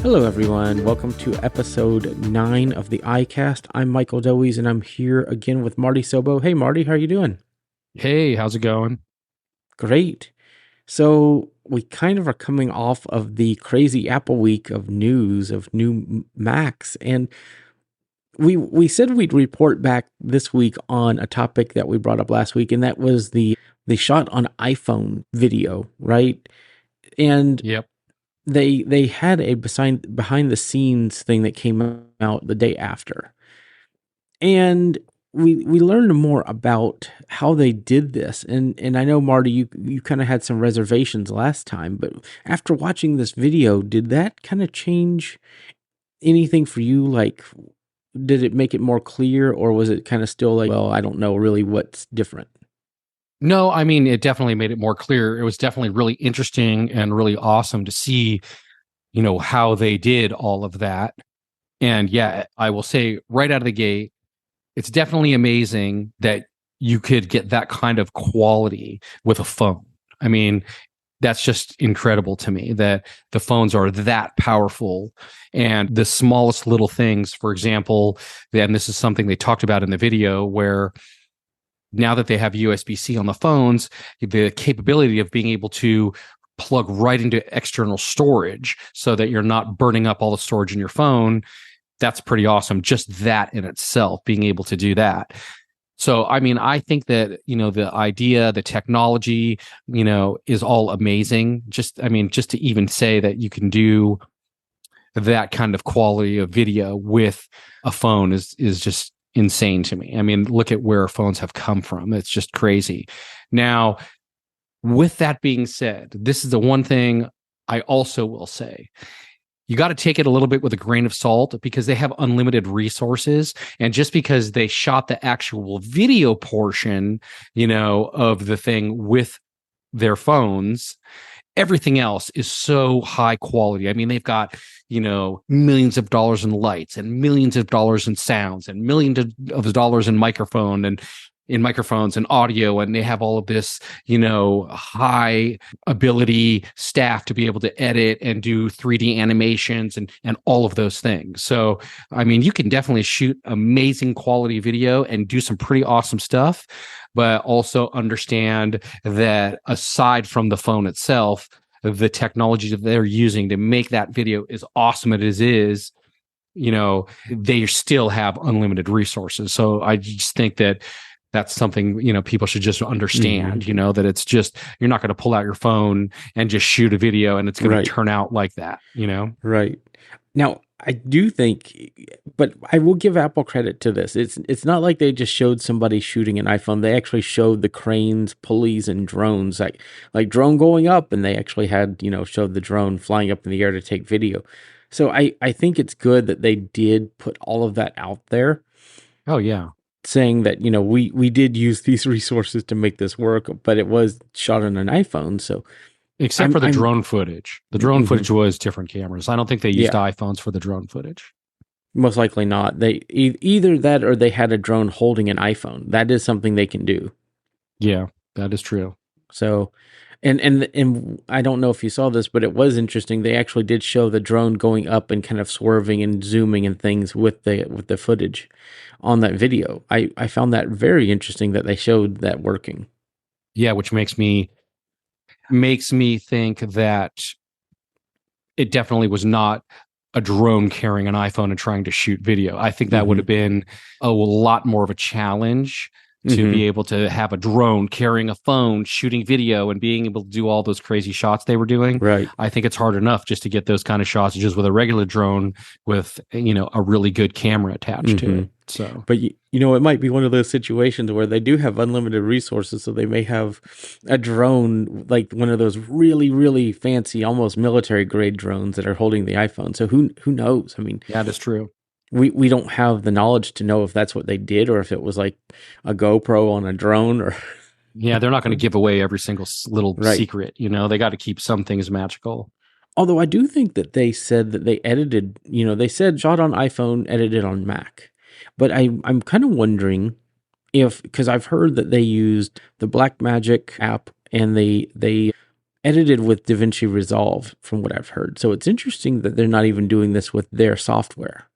Hello, everyone. Welcome to episode 9 of the iCast. I'm Michael Doeys, and I'm here again with Marty Sobo. Hey, Marty, how are you doing? Hey, how's it going? Great. So we kind of are coming off of the crazy Apple week of news of new Macs, and we said we'd report back this week on a topic that we brought up last week, and that was the shot on iPhone video, right? And Yep. they had a behind the scenes thing that came out the day after. And we learned more about how they did this. And I know, Marty, you kind of had some reservations last time, but after watching this video, did that kind of change anything for you? Like, did it make it more clear, or was it kind of still like, well, I don't know really what's different? No, I mean, it definitely made it more clear. It was definitely really interesting and really awesome to see, how they did all of that. And yeah, I will say right out of the gate, it's definitely amazing that you could get that kind of quality with a phone. I mean, that's just incredible to me that the phones are that powerful and the smallest little things, for example, and this is something they talked about in the video where now that they have USB-C on the phones, the capability of being able to plug right into external storage so that you're not burning up all the storage in your phone, that's pretty awesome. Just that in itself, being able to do that. So, I mean, I think that, the idea, the technology, is all amazing. Just to even say that you can do that kind of quality of video with a phone is just insane to me. I mean, look at where phones have come from. It's just crazy. Now, with that being said, this is the one thing I also will say. You got to take it a little bit with a grain of salt because they have unlimited resources. And just because they shot the actual video portion, of the thing with their phones, everything else is so high quality. I mean, they've got, millions of dollars in lights and millions of dollars in sounds and millions of dollars in microphones and audio. And they have all of this, high ability staff to be able to edit and do 3D animations and all of those things. So, I mean, you can definitely shoot amazing quality video and do some pretty awesome stuff, but also understand that aside from the phone itself, the technology that they're using to make that video as awesome as it is, they still have unlimited resources. So I just think that that's something, people should just understand, that it's just, you're not going to pull out your phone and just shoot a video and it's going to turn out like that. Right. Now, I do think, but I will give Apple credit to this. It's not like they just showed somebody shooting an iPhone. They actually showed the cranes, pulleys, and drones, like drone going up, and they actually had, showed the drone flying up in the air to take video. So I think it's good that they did put all of that out there. Oh, yeah. Saying that, we did use these resources to make this work, but it was shot on an iPhone. So except for the drone footage. The drone footage was different cameras. I don't think they used iPhones for the drone footage. Most likely not. They either that or they had a drone holding an iPhone. That is something they can do. Yeah, that is true. So, and I don't know if you saw this, but it was interesting. They actually did show the drone going up and kind of swerving and zooming and things with the footage on that video. I found that very interesting that they showed that working. Yeah, which makes me think that it definitely was not a drone carrying an iPhone and trying to shoot video. I think that would have been a lot more of a challenge to be able to have a drone carrying a phone, shooting video, and being able to do all those crazy shots they were doing. Right. I think it's hard enough just to get those kind of shots just with a regular drone with, a really good camera attached to it. So, but it might be one of those situations where they do have unlimited resources, so they may have a drone, like one of those really, really fancy, almost military grade drones that are holding the iPhone. So who knows? I mean, yeah, that's true. We don't have the knowledge to know if that's what they did or if it was like a GoPro on a drone or. Yeah, they're not going to give away every single little secret. They got to keep some things magical. Although I do think that they said that they edited, they said shot on iPhone, edited on Mac. But I'm kind of wondering because I've heard that they used the Blackmagic app and they edited with DaVinci Resolve, from what I've heard. So it's interesting that they're not even doing this with their software.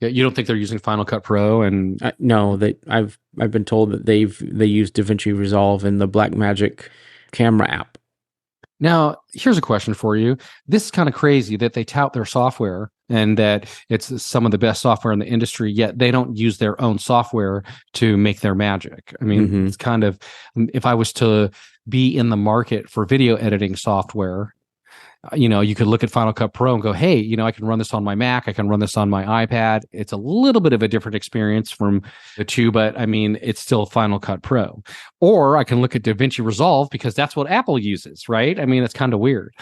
Yeah, you don't think they're using Final Cut Pro? And No, I've been told that they use DaVinci Resolve in the Blackmagic camera app. now, here's a question for you. This is kind of crazy that they tout their software and that it's some of the best software in the industry, yet they don't use their own software to make their magic. I mean, it's kind of, if I was to be in the market for video editing software, you could look at Final Cut Pro and go, hey, I can run this on my Mac. I can run this on my iPad. It's a little bit of a different experience from the two, but I mean, it's still Final Cut Pro. Or I can look at DaVinci Resolve because that's what Apple uses, right? I mean, it's kind of weird.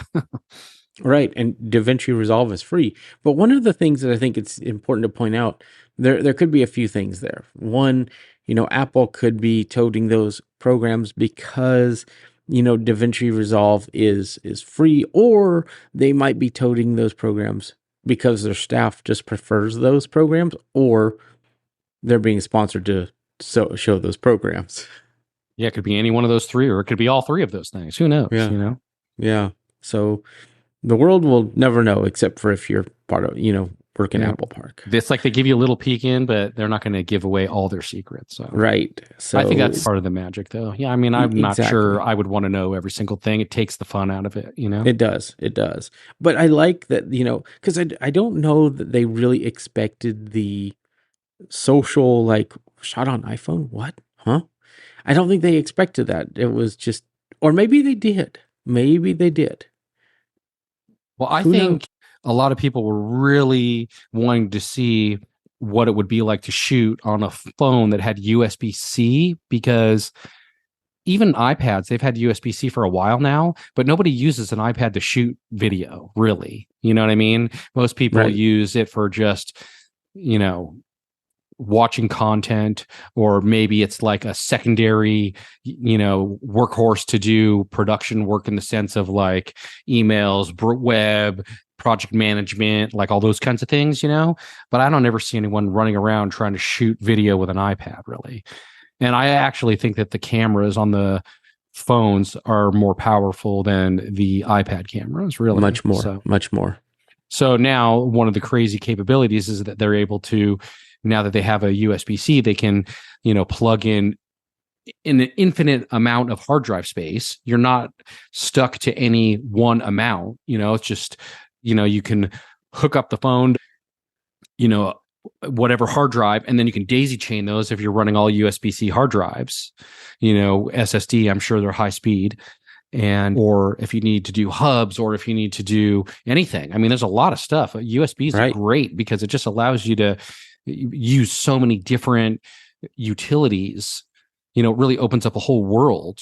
Right, and DaVinci Resolve is free. But one of the things that I think it's important to point out, there could be a few things there. One, Apple could be toting those programs because DaVinci Resolve is free, or they might be toting those programs because their staff just prefers those programs, or they're being sponsored to show those programs. Yeah, it could be any one of those three, or it could be all three of those things. Who knows? Yeah. So the world will never know, except for if you're part of, work in Apple Park. It's like they give you a little peek in, but they're not going to give away all their secrets. So. Right. So I think that's part of the magic, though. Yeah, I mean, I'm not sure I would want to know every single thing. It takes the fun out of it, It does. But I like that, because I don't know that they really expected the social, shot on iPhone. What? Huh? I don't think they expected that. It was just, or maybe they did. Maybe they did. Well, I think a lot of people were really wanting to see what it would be like to shoot on a phone that had USB-C, because even iPads, they've had USB-C for a while now, but nobody uses an iPad to shoot video, really. You know what I mean? Most people use it for just, watching content, or maybe it's like a secondary, workhorse to do production work in the sense of like emails, web, project management, like all those kinds of things, but I don't ever see anyone running around trying to shoot video with an iPad, really. And I actually think that the cameras on the phones are more powerful than the iPad cameras, really. Much more. So now one of the crazy capabilities is that they're able to, now that they have a USB-C, they can, plug in an infinite amount of hard drive space. You're not stuck to any one amount. It's just, you can hook up the phone, whatever hard drive, and then you can daisy chain those if you're running all USB-C hard drives. SSD, I'm sure they're high speed. Or if you need to do hubs, or if you need to do anything. I mean, there's a lot of stuff. USB is great because it just allows you to use so many different utilities. It really opens up a whole world,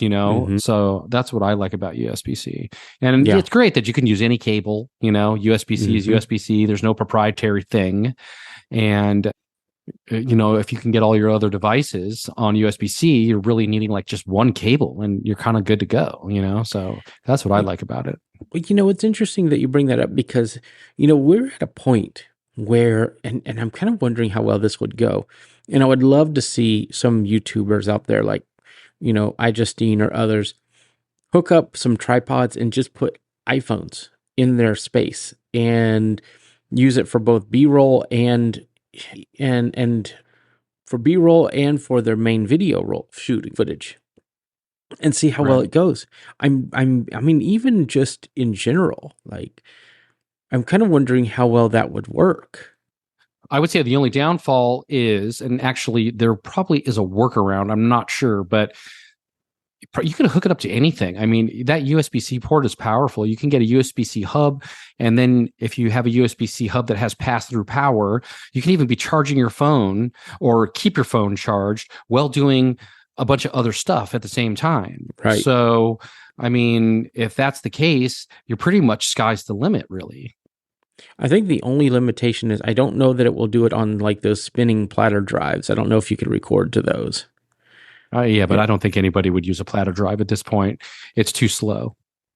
So that's what I like about USB-C. And it's great that you can use any cable, USB-C is USB-C. There's no proprietary thing. And if you can get all your other devices on USB-C, you're really needing like just one cable and you're kind of good to go, So that's what I like about it. Well, it's interesting that you bring that up because, we're at a point where, and I'm kind of wondering how well this would go. And I would love to see some YouTubers out there like, iJustine or others hook up some tripods and just put iPhones in their space and use it for both B-roll and for B-roll and for their main video roll shooting footage, and see how well it goes. I mean, even just in general, like, I'm kind of wondering how well that would work. I would say the only downfall is, and actually there probably is a workaround, I'm not sure, but you can hook it up to anything. I mean, that USB-C port is powerful. You can get a USB-C hub, and then if you have a USB-C hub that has pass-through power, you can even be charging your phone or keep your phone charged while doing a bunch of other stuff at the same time. Right. So, I mean, if that's the case, you're pretty much sky's the limit, really. I think the only limitation is I don't know that it will do it on like those spinning platter drives. I don't know if you could record to those. But I don't think anybody would use a platter drive at this point. It's too slow.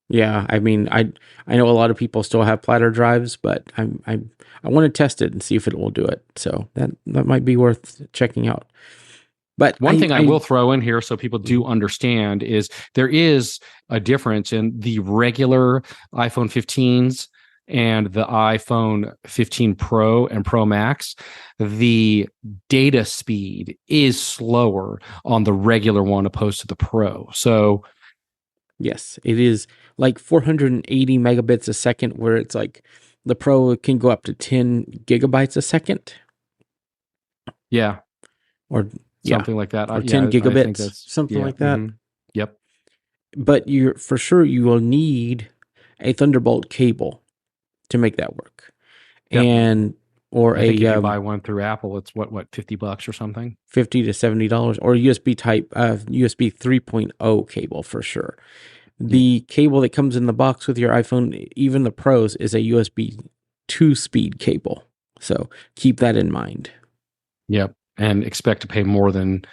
Yeah, I mean, I know a lot of people still have platter drives, but I want to test it and see if it will do it. So that might be worth checking out. But one thing I will throw in here so people do understand is there is a difference in the regular iPhone 15s and the iPhone 15 Pro and Pro Max. The data speed is slower on the regular one opposed to the Pro. So yes, it is like 480 megabits a second, where it's like the Pro can go up to 10 gigabytes a second. Yeah. Or something like that. Or 10 gigabits, I think that's something like that. Mm-hmm. Yep. But for sure you will need a Thunderbolt cable to make that work. Yep. And or I think if you buy one through Apple, it's what $50 or something, $50 to $70, or USB type USB 3.0 cable for sure. The cable that comes in the box with your iPhone, even the Pros, is a USB 2-speed cable. So keep that in mind. Yep. And expect to pay more than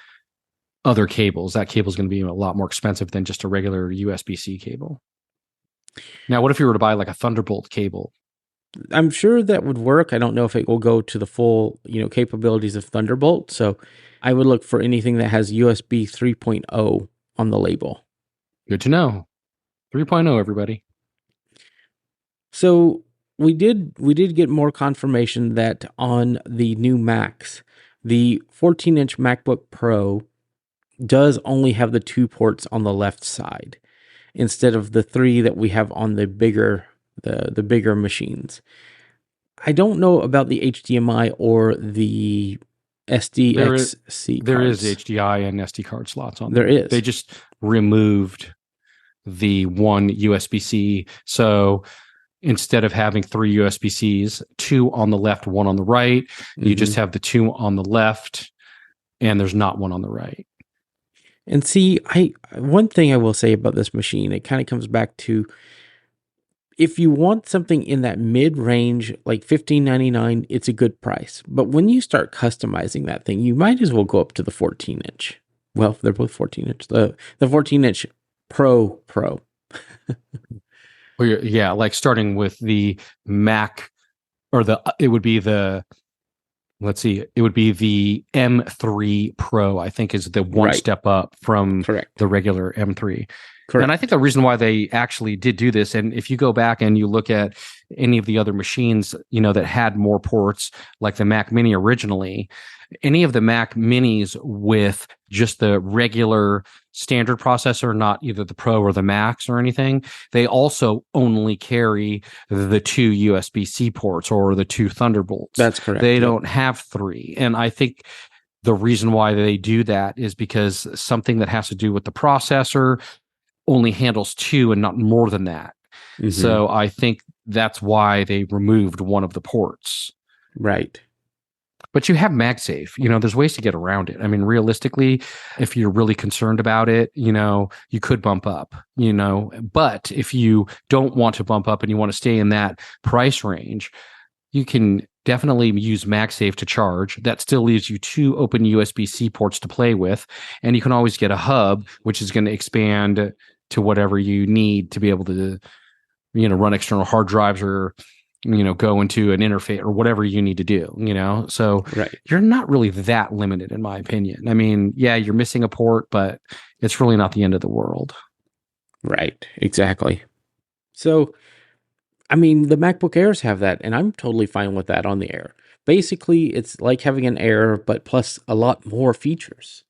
other cables. That cable is going to be a lot more expensive than just a regular USB-C cable. Now, what if you were to buy like a Thunderbolt cable? I'm sure that would work. I don't know if it will go to the full, capabilities of Thunderbolt. So I would look for anything that has USB 3.0 on the label. Good to know. 3.0, everybody. So we did get more confirmation that on the new Macs, the 14-inch MacBook Pro does only have the 2 ports on the left side instead of the 3 that we have on the bigger machines. I don't know about the HDMI or the SDXC cards. There is HDI and SD card slots on there. There is. They just removed the one USB-C. So instead of having 3 USB-Cs, 2 on the left, 1 on the right, you just have the 2 on the left, and there's not 1 on the right. And see, one thing I will say about this machine, it kind of comes back to, if you want something in that mid-range, like $15.99, it's a good price. But when you start customizing that thing, you might as well go up to the 14-inch. Well, they're both 14-inch. The 14-inch Pro. Well, yeah, like starting with the Mac, or it would be the M3 Pro, I think, is the one step up from the regular M3. Correct. And I think the reason why they actually did do this, and if you go back and you look at any of the other machines, that had more ports, like the Mac Mini originally, any of the Mac Minis with just the regular standard processor, not either the Pro or the Max or anything, they also only carry the 2 USB-C ports or the 2 Thunderbolts. That's correct. They don't have 3. And I think the reason why they do that is because something that has to do with the processor only handles 2 and not more than that. Mm-hmm. So I think that's why they removed one of the ports. Right. But you have MagSafe. There's ways to get around it. I mean, realistically, if you're really concerned about it, you could bump up, But if you don't want to bump up and you want to stay in that price range, you can definitely use MagSafe to charge. That still leaves you 2 open USB-C ports to play with. And you can always get a hub, which is going to expand to whatever you need to be able to, run external hard drives or, go into an interface or whatever you need to do, So You're not really that limited, in my opinion. I mean, yeah, you're missing a port, but it's really not the end of the world. Right. Exactly. So, I mean, the MacBook Airs have that, and I'm totally fine with that on the Air. Basically, it's like having an Air, but plus a lot more features.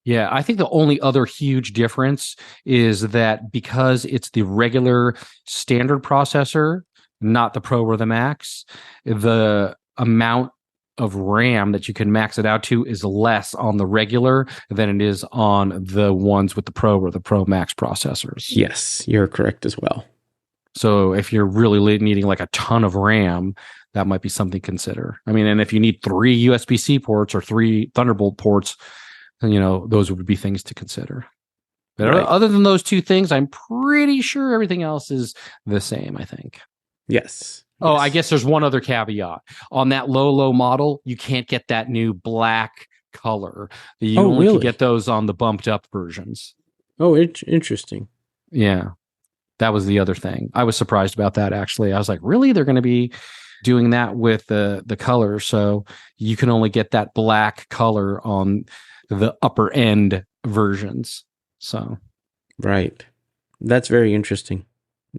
Yeah, I think the only other huge difference is that because it's the regular standard processor, not the Pro or the Max, the amount of RAM that you can max it out to is less on the regular than it is on the ones with the Pro or the Pro Max processors. Yes, you're correct as well. So if you're really needing like a ton of RAM, that might be something to consider. I mean, and if you need 3 USB-C ports or 3 Thunderbolt ports, those would be things to consider. But other than those 2 things, I'm pretty sure everything else is the same, I think. Yes. Oh, I guess there's one other caveat. On that low model, you can't get that new black color. You only can get those on the bumped up versions. Oh, interesting. Yeah. That was the other thing. I was surprised about that, actually. I was like, really? They're going to be doing that with the color? So you can only get that black color on the upper end versions. So Right. That's very interesting.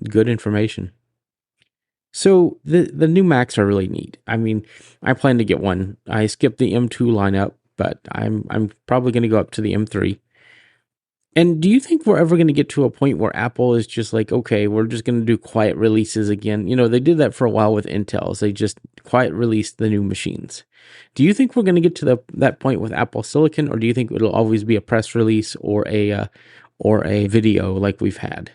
Good information. So the new Macs are really neat. I mean, I plan to get one. I skipped the M2 lineup, but I'm probably going to go up to the M3. And do you think we're ever going to get to a point where Apple is just like, okay, we're just going to do quiet releases again? You know, they did that for a while with Intel's. They just quiet released the new machines. Do you think we're going to get to that point with Apple Silicon, or do you think it'll always be a press release or a video like we've had?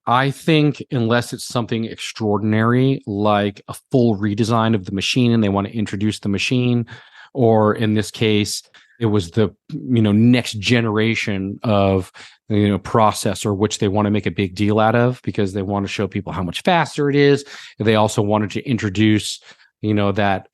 I think unless it's something extraordinary, like a full redesign of the machine and they want to introduce the machine, or in this case, it was the next generation of processor, which they want to make a big deal out of because they want to show people how much faster it is. They also wanted to introduce that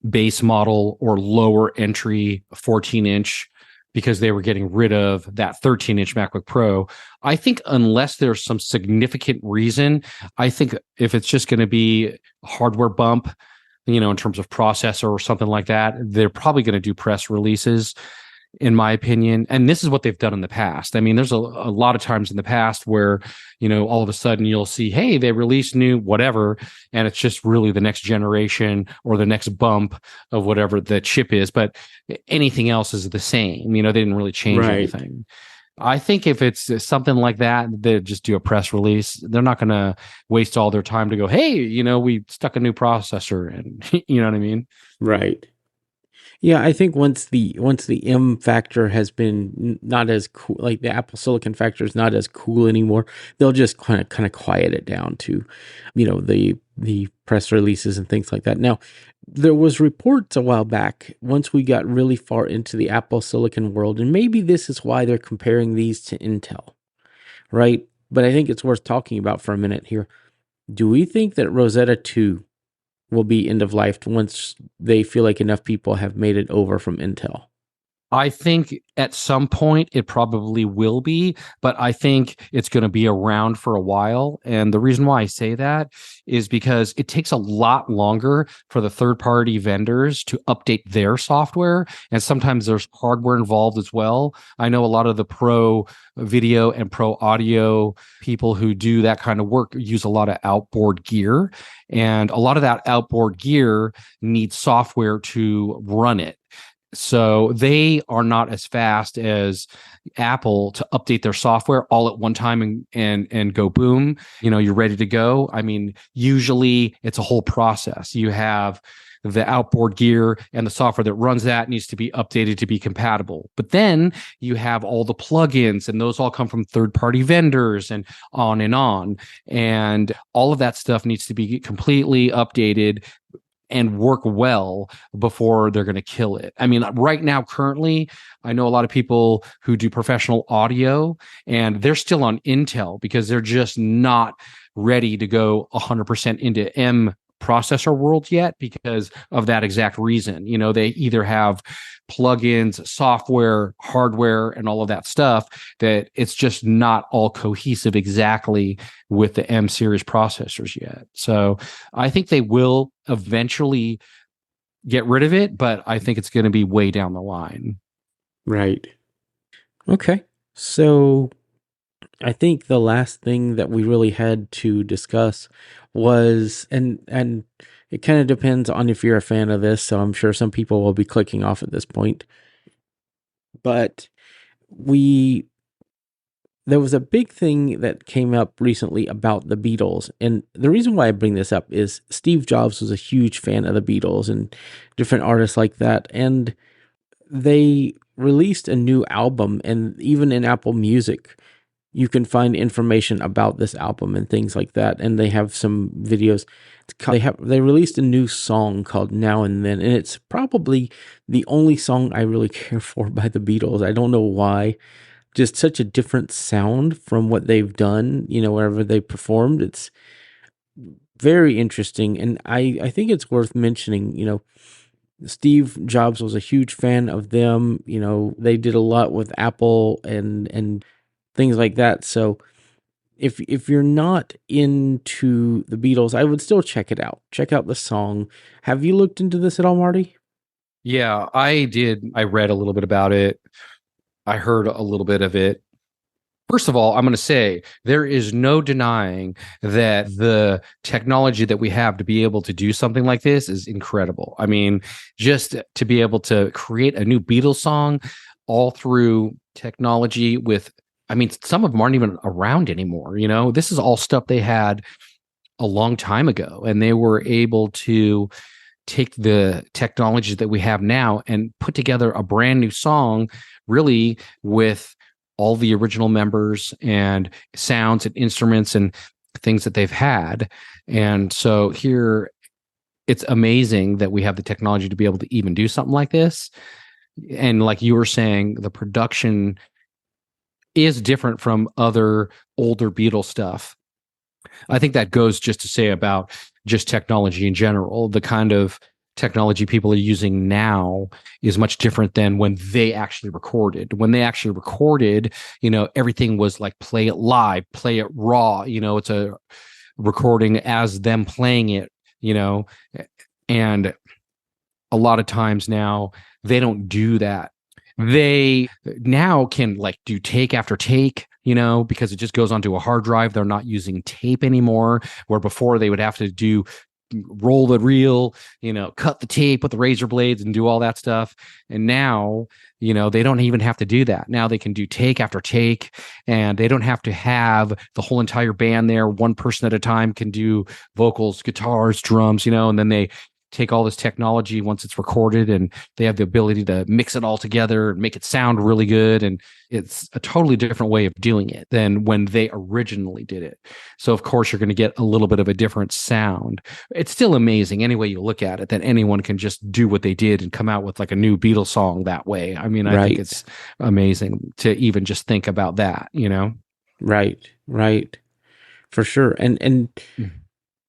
base model or lower entry 14-inch because they were getting rid of that 13-inch MacBook Pro. I think unless there's some significant reason, I think if it's just going to be a hardware bump, in terms of processor or something like that, they're probably going to do press releases, in my opinion. And this is what they've done in the past. I mean, there's a lot of times in the past where, all of a sudden you'll see, hey, they released new whatever, and it's just really the next generation or the next bump of whatever the chip is. But anything else is the same. They didn't really change anything. I think if it's something like that, they just do a press release. They're not going to waste all their time to go, hey, we stuck a new processor and you know what I mean? Right. Yeah, I think once the M factor has been not as cool, like the Apple Silicon factor is not as cool anymore, they'll just kind of quiet it down to, the press releases and things like that. Now, there was reports a while back once we got really far into the Apple Silicon world, and maybe this is why they're comparing these to Intel, right? But I think it's worth talking about for a minute here. Do we think that Rosetta 2 will be end of life once they feel like enough people have made it over from Intel? I think at some point it probably will be, but I think it's going to be around for a while. And the reason why I say that is because it takes a lot longer for the third-party vendors to update their software. And sometimes there's hardware involved as well. I know a lot of the pro video and pro audio people who do that kind of work use a lot of outboard gear. And a lot of that outboard gear needs software to run it. So they are not as fast as Apple to update their software all at one time and go boom, you're ready to go. I mean, usually it's a whole process. You have the outboard gear and the software that runs that needs to be updated to be compatible. But then you have all the plugins, and those all come from third-party vendors and on and on. And all of that stuff needs to be completely updated and work well before they're going to kill it. I mean, right now, currently, I know a lot of people who do professional audio, and they're still on Intel because they're just not ready to go 100% into M processor world yet because of that exact reason. They either have plugins, software, hardware, and all of that stuff that it's just not all cohesive exactly with the M series processors yet. So I think they will eventually get rid of it, but I think it's going to be way down the line. Right. Okay. So I think the last thing that we really had to discuss was, and it kind of depends on if you're a fan of this, so I'm sure some people will be clicking off at this point. But we there was a big thing that came up recently about the Beatles. And the reason why I bring this up is Steve Jobs was a huge fan of the Beatles and different artists like that. And they released a new album, and even in Apple Music, you can find information about this album and things like that. And they have some videos. They released a new song called Now and Then, and it's probably the only song I really care for by the Beatles. I don't know why. Just such a different sound from what they've done, wherever they performed. It's very interesting. And I think it's worth mentioning, Steve Jobs was a huge fan of them. They did a lot with Apple and things like that. So if you're not into the Beatles, I would still check it out. Check out the song. Have you looked into this at all, Marty? Yeah, I did. I read a little bit about it. I heard a little bit of it. First of all, I'm going to say there is no denying that the technology that we have to be able to do something like this is incredible. I mean, just to be able to create a new Beatles song all through technology with, I mean, some of them aren't even around anymore. This is all stuff they had a long time ago, and they were able to take the technologies that we have now and put together a brand new song, really with all the original members and sounds and instruments and things that they've had. And so here, it's amazing that we have the technology to be able to even do something like this. And like you were saying, the production is different from other older Beatles stuff. I think that goes just to say about just technology in general. The kind of technology people are using now is much different than when they actually recorded. When they actually recorded, everything was like play it live, play it raw. It's a recording as them playing it, you know, and a lot of times now they don't do that. They now can like do take after take, because it just goes onto a hard drive. They're not using tape anymore, where before they would have to do roll the reel, cut the tape with the razor blades and do all that stuff. And now, they don't even have to do that. Now they can do take after take, and they don't have to have the whole entire band there. One person at a time can do vocals, guitars, drums, and then they take all this technology once it's recorded, and they have the ability to mix it all together and make it sound really good. And it's a totally different way of doing it than when they originally did it. So of course you're going to get a little bit of a different sound. It's still amazing any way you look at it that anyone can just do what they did and come out with like a new Beatles song that way. I mean, I think Right. it's amazing to even just think about that. Right. Right. For sure. And Mm.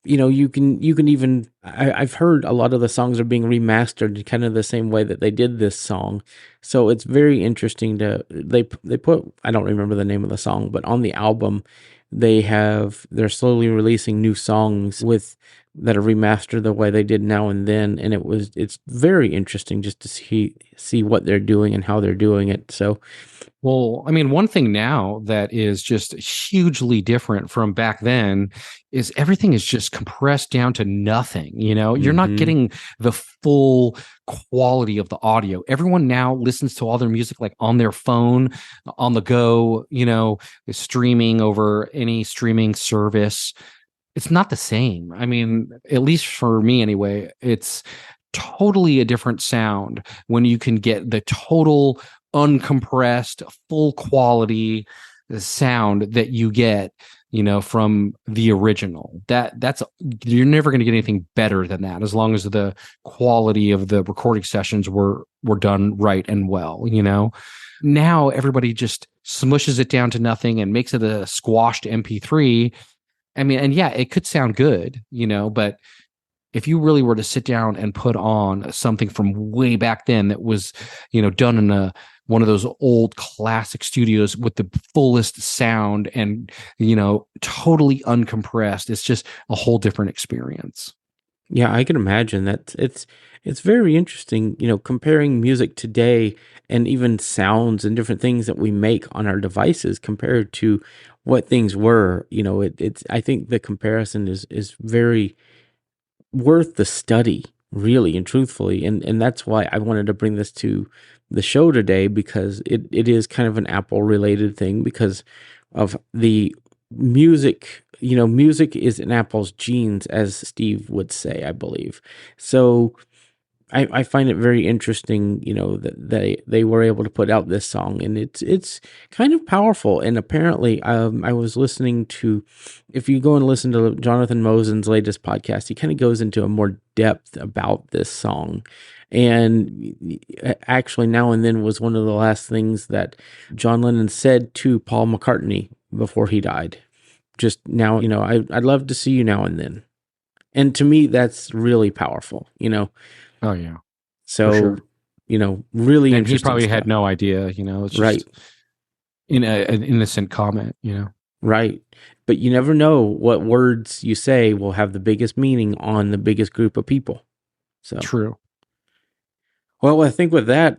you can even I've heard a lot of the songs are being remastered kind of the same way that they did this song. So it's very interesting to they put, I don't remember the name of the song, but on the album they're slowly releasing new songs with that are remastered the way they did Now and Then, and it's very interesting just to see what they're doing and how they're doing it. So Well, I mean, one thing now that is just hugely different from back then is everything is just compressed down to nothing. You're not mhm. getting the full quality of the audio. Everyone now listens to all their music like on their phone, on the go, streaming over any streaming service. It's not the same. I mean, at least for me anyway, it's totally a different sound when you can get the total uncompressed, full quality sound that you get, from the original. That's you're never going to get anything better than that as long as the quality of the recording sessions were done right and well. Now everybody just smushes it down to nothing and makes it a squashed MP3. I mean, and yeah, it could sound good, but if you really were to sit down and put on something from way back then that was, done in one of those old classic studios with the fullest sound and, totally uncompressed, it's just a whole different experience. Yeah, I can imagine that it's very interesting, comparing music today and even sounds and different things that we make on our devices compared to what things were. It's I think the comparison is very worth the study, really and truthfully. And that's why I wanted to bring this to the show today, because it is kind of an Apple related thing because of the music. Music is in Apple's genes, as Steve would say, I believe. So I find it very interesting, that they were able to put out this song, and it's kind of powerful. And apparently, I was listening to, if you go and listen to Jonathan Mosen's latest podcast, he kind of goes into a more depth about this song. And actually, Now and Then was one of the last things that John Lennon said to Paul McCartney before he died. Just now, I'd love to see you now and then. And to me, that's really powerful. Oh yeah, for So, sure. really And he interesting probably had stuff. no idea, it's Right, just an innocent comment. right. But you never know what words you say will have the biggest meaning on the biggest group of people. So, True. Well, I think with that,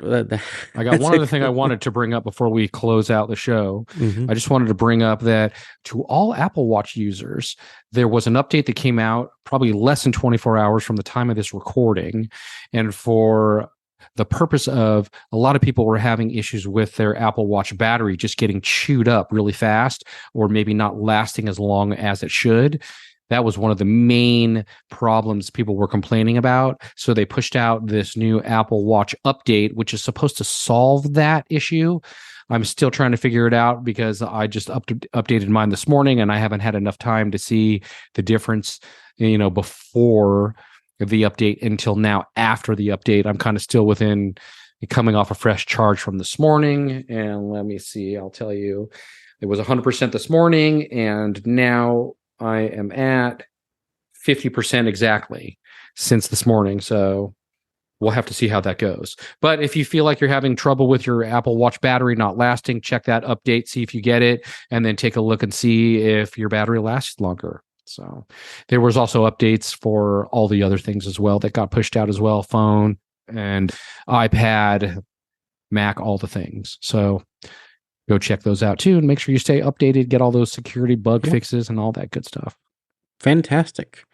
I got one other thing I wanted to bring up before we close out the show. Mm-hmm. I just wanted to bring up that to all Apple Watch users, there was an update that came out probably less than 24 hours from the time of this recording. And for the purpose of a lot of people were having issues with their Apple Watch battery just getting chewed up really fast or maybe not lasting as long as it should. That was one of the main problems people were complaining about. So they pushed out this new Apple Watch update, which is supposed to solve that issue. I'm still trying to figure it out because I just updated mine this morning and I haven't had enough time to see the difference, before the update until now after the update. I'm kind of still within coming off a fresh charge from this morning. And let me see, I'll tell you, it was 100% this morning and now I am at 50% exactly since this morning. So we'll have to see how that goes. But if you feel like you're having trouble with your Apple Watch battery not lasting, check that update, see if you get it, and then take a look and see if your battery lasts longer. So there was also updates for all the other things as well that got pushed out as well, phone and iPad, Mac, all the things. So go check those out too and make sure you stay updated, get all those security bug fixes and all that good stuff. Fantastic.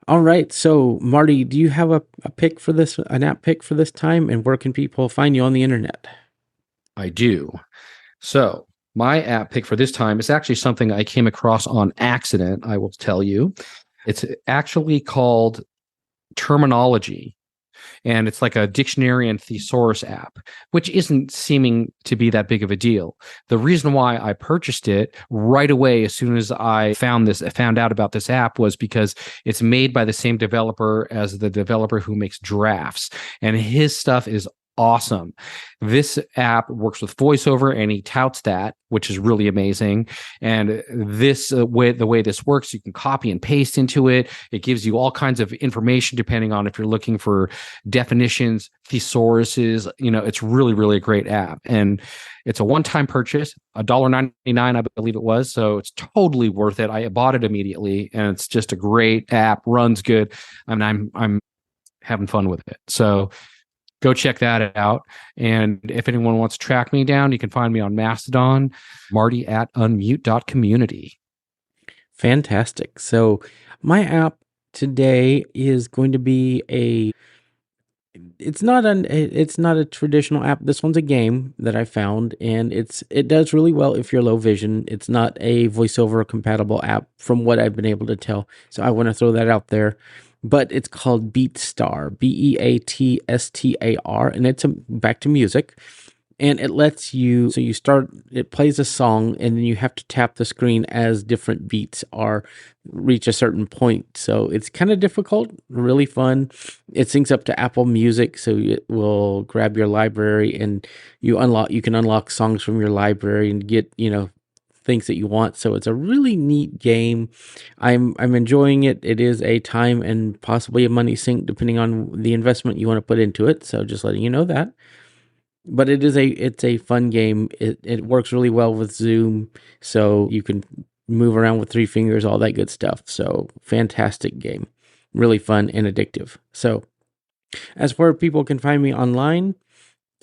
All right. So, Marty, do you have an app pick for this time? And where can people find you on the internet? I do. So my app pick for this time is actually something I came across on accident, I will tell you. It's actually called Terminology. And it's like a dictionary and thesaurus app, which isn't seeming to be that big of a deal. The reason why I purchased it right away as soon as I found out about this app was because it's made by the same developer as the developer who makes drafts. And his stuff is awesome. This app works with voiceover and he touts that, which is really amazing. And this the way this works, you can copy and paste into it. It gives you all kinds of information depending on if you're looking for definitions, thesauruses. It's really, really a great app. And it's a one-time purchase, $1.99, I believe it was. So it's totally worth it. I bought it immediately and it's just a great app, runs good. And I'm having fun with it. So go check that out. And if anyone wants to track me down, you can find me on Mastodon, Marty at unmute.community. Fantastic. So my app today is going to be it's not a traditional app. This one's a game that I found, and it does really well if you're low vision. It's not a voiceover compatible app from what I've been able to tell. So I want to throw that out there. But it's called BeatStar, BeatStar, and it's back to music. And it lets you, so it plays a song, and then you have to tap the screen as different beats reach a certain point. So it's kind of difficult, really fun. It syncs up to Apple Music, so it will grab your library, and you can unlock songs from your library and get, things that you want. So it's a really neat game. I'm enjoying it. It is a time and possibly a money sink depending on the investment you want to put into it. So just letting you know that. But it's a fun game. It works really well with Zoom, so you can move around with 3 fingers, all that good stuff. So fantastic game. Really fun and addictive. So as for people can find me online,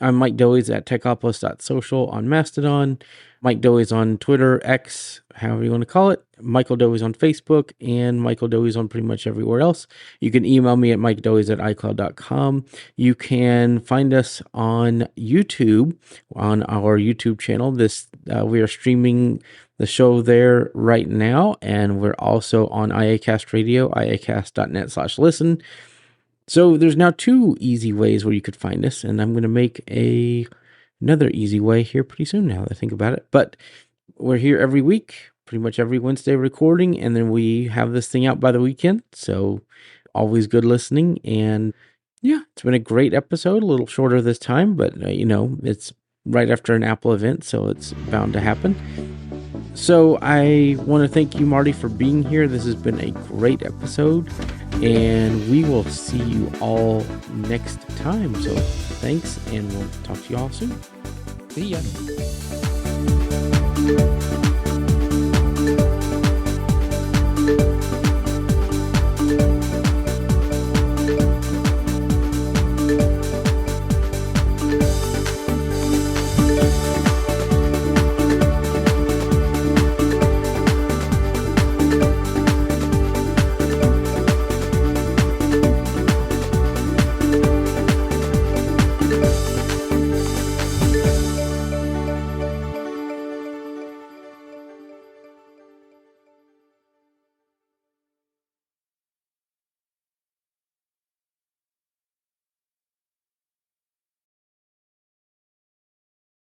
I'm Mike Doeys at techopolis.social on Mastodon, Mike Doeys on Twitter, X, however you want to call it, Michael Doeys on Facebook, and Michael Doeys on pretty much everywhere else. You can email me at mikedoeys@icloud.com. You can find us on YouTube, on our YouTube channel. We are streaming the show there right now, and we're also on iAcast Radio, iacast.net/listen. So there's now 2 easy ways where you could find us, and I'm going to make another easy way here pretty soon now that I think about it. But we're here every week, pretty much every Wednesday recording, and then we have this thing out by the weekend. So always good listening. And yeah, it's been a great episode, a little shorter this time, but it's right after an Apple event, so it's bound to happen. So I want to thank you, Marty, for being here. This has been a great episode, and we will see you all next time. So thanks, and we'll talk to you all soon. See ya.